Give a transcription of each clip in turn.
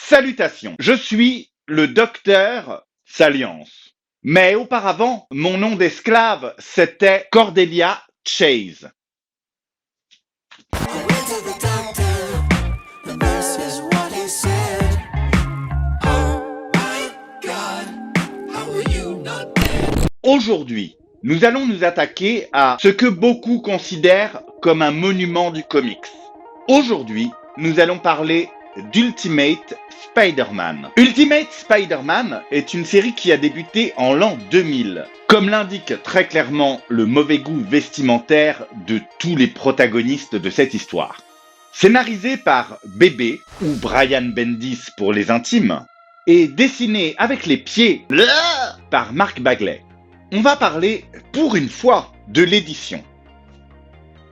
Salutations, je suis le docteur Salience. Mais auparavant, mon nom d'esclave, c'était Cordelia Chase. Aujourd'hui, nous allons nous attaquer à ce que beaucoup considèrent comme un monument du comics. Aujourd'hui, nous allons parler d'Ultimate Spider-Man. Ultimate Spider-Man est une série qui a débuté en l'an 2000. Comme l'indique très clairement le mauvais goût vestimentaire de tous les protagonistes de cette histoire. Scénarisé par Bébé, ou Brian Bendis pour les intimes, et dessiné avec les pieds par Mark Bagley. On va parler, pour une fois, de l'édition.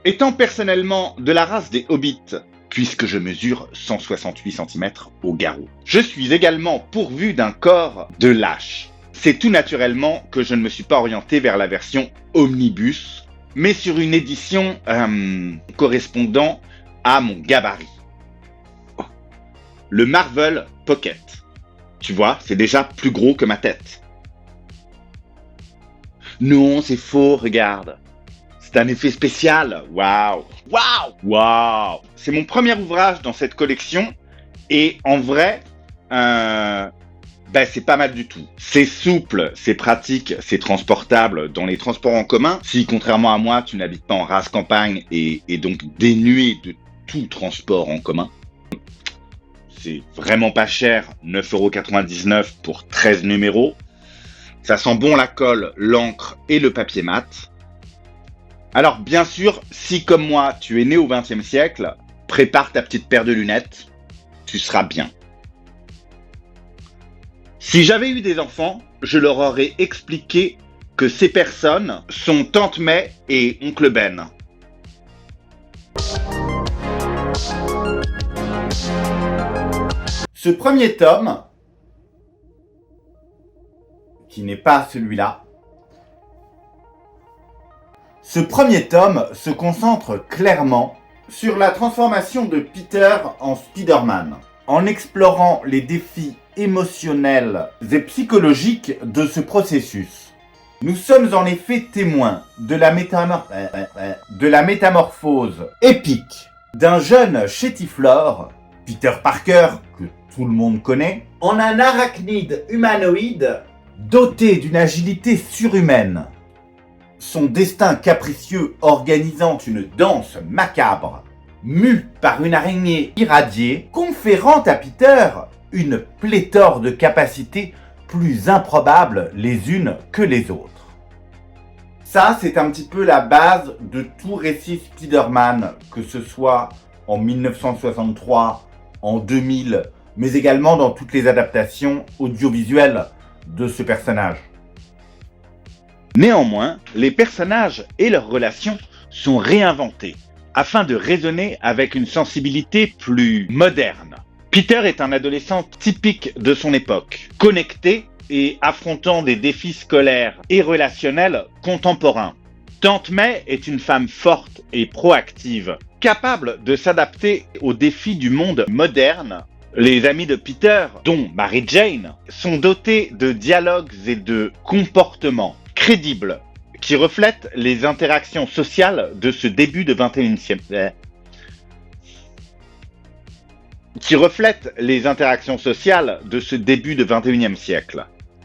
Étant personnellement de la race des hobbits, puisque je mesure 168 cm au garrot, je suis également pourvu d'un corps de lâche. C'est tout naturellement que je ne me suis pas orienté vers la version omnibus, mais sur une édition correspondant à mon gabarit. Le Marvel Pocket. Tu vois, c'est déjà plus gros que ma tête. Non, c'est faux, regarde. C'est un effet spécial. Waouh. Waouh. Waouh. C'est mon premier ouvrage dans cette collection. Et en vrai, c'est pas mal du tout. C'est souple, c'est pratique, c'est transportable dans les transports en commun. Si, contrairement à moi, tu n'habites pas en race campagne et donc dénué de tout transport en commun. C'est vraiment pas cher, 9,99€ pour 13 numéros. Ça sent bon la colle, l'encre et le papier mat. Alors bien sûr, si comme moi, tu es né au XXe siècle, prépare ta petite paire de lunettes, tu seras bien. Si j'avais eu des enfants, je leur aurais expliqué que ces personnes sont Tante May et Oncle Ben. Ce premier tome, qui n'est pas celui-là, ce premier tome se concentre clairement sur la transformation de Peter en Spider-Man, en explorant les défis émotionnels et psychologiques de ce processus. Nous sommes en effet témoins de la métamorphose épique d'un jeune chétiflore, Peter Parker, que tout le monde connaît, en un arachnide humanoïde doté d'une agilité surhumaine. Son destin capricieux organisant une danse macabre, mue par une araignée irradiée, conférant à Peter une pléthore de capacités plus improbables les unes que les autres. Ça, c'est un petit peu la base de tout récit Spider-Man, que ce soit en 1963, en 2000, mais également dans toutes les adaptations audiovisuelles de ce personnage. Néanmoins, les personnages et leurs relations sont réinventés afin de résonner avec une sensibilité plus moderne. Peter est un adolescent typique de son époque, connecté et affrontant des défis scolaires et relationnels contemporains. Tante May est une femme forte et proactive, capable de s'adapter aux défis du monde moderne. Les amis de Peter, dont Mary Jane, sont dotés de dialogues et de comportements crédibles qui reflètent les interactions sociales de ce début de 21e siècle.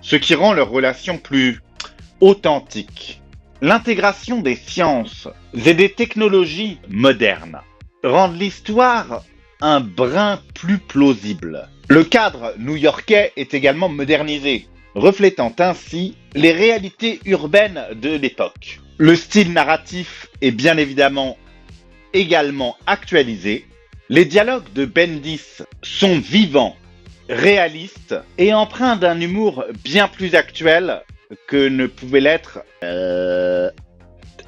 Ce qui rend leur relation plus authentique. L'intégration des sciences et des technologies modernes rendent l'histoire un brin plus plausible. Le cadre new-yorkais est également modernisé, reflétant ainsi les réalités urbaines de l'époque. Le style narratif est bien évidemment également actualisé. Les dialogues de Bendis sont vivants, réalistes et empreints d'un humour bien plus actuel que ne pouvait l'être.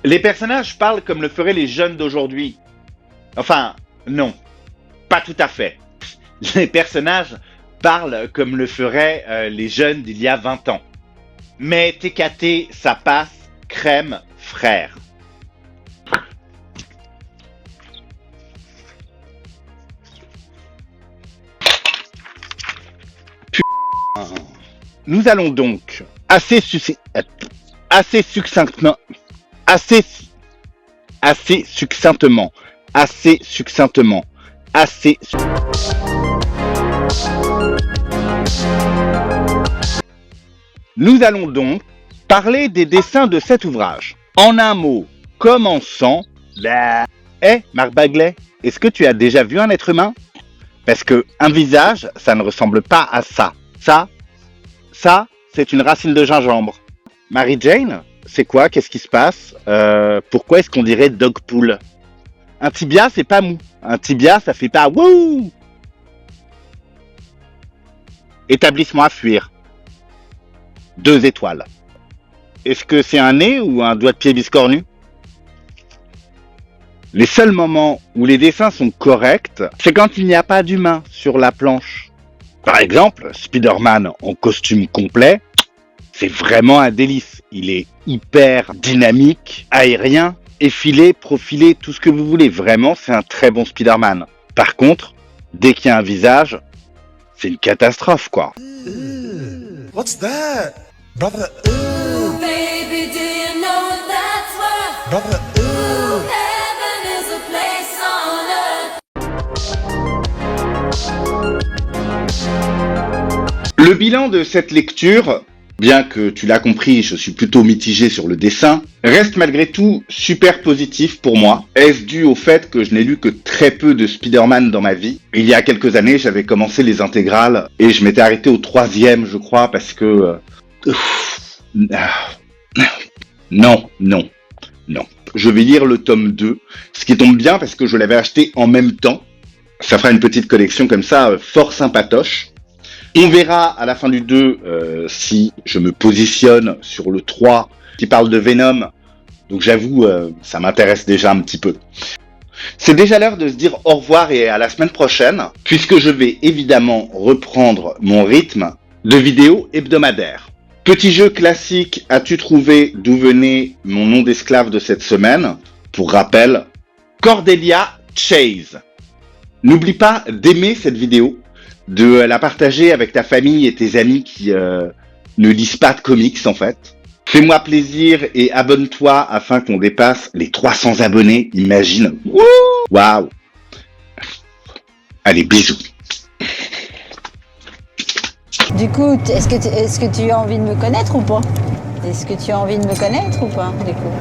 Les personnages parlent comme le feraient les jeunes d'aujourd'hui. Enfin, non, pas tout à fait. Les personnages parlent comme le feraient les jeunes d'il y a 20 ans. Mais TKT, ça passe crème frère. Nous allons donc assez succinctement, assez, assez succinctement, assez succinctement, assez. Nous allons donc parler des dessins de cet ouvrage. En un mot, commençant. Marc Bagley, est-ce que tu as déjà vu un être humain? Parce que un visage, ça ne ressemble pas à ça. Ça, c'est une racine de gingembre. Mary Jane, c'est quoi? Qu'est-ce qui se passe? Pourquoi est-ce qu'on dirait dog pool? Un tibia, c'est pas mou. Un tibia, ça fait pas wouh! Établissement à fuir. 2 étoiles. Est-ce que c'est un nez ou un doigt de pied biscornu? Les seuls moments où les dessins sont corrects, c'est quand il n'y a pas d'humain sur la planche. Par exemple, Spider-Man en costume complet, c'est vraiment un délice. Il est hyper dynamique, aérien, effilé, profilé, tout ce que vous voulez. Vraiment, c'est un très bon Spider-Man. Par contre, dès qu'il y a un visage, c'est une catastrophe, quoi. What's that? Brother, Ooh, baby, do you know that's where brother, heaven is a place on earth? Le bilan de cette lecture, bien que tu l'as compris, je suis plutôt mitigé sur le dessin, reste malgré tout super positif pour moi. Est-ce dû au fait que je n'ai lu que très peu de Spider-Man dans ma vie? Il y a quelques années, j'avais commencé les intégrales et je m'étais arrêté au 3e, je crois, parce que... Non. Je vais lire le tome 2, ce qui tombe bien parce que je l'avais acheté en même temps. Ça fera une petite collection comme ça, fort sympatoche. On verra à la fin du 2 si je me positionne sur le 3 qui parle de Venom. Donc j'avoue, ça m'intéresse déjà un petit peu. C'est déjà l'heure de se dire au revoir et à la semaine prochaine, puisque je vais évidemment reprendre mon rythme de vidéos hebdomadaires. Petit jeu classique, as-tu trouvé d'où venait mon nom d'esclave de cette semaine? Pour rappel, Cordelia Chase. N'oublie pas d'aimer cette vidéo, de la partager avec ta famille et tes amis qui ne lisent pas de comics en fait. Fais-moi plaisir et abonne-toi afin qu'on dépasse les 300 abonnés, imagine. Waouh! Allez, bisous. Du coup, est-ce que tu as envie de me connaître ou pas? Est-ce que tu as envie de me connaître ou pas, du coup?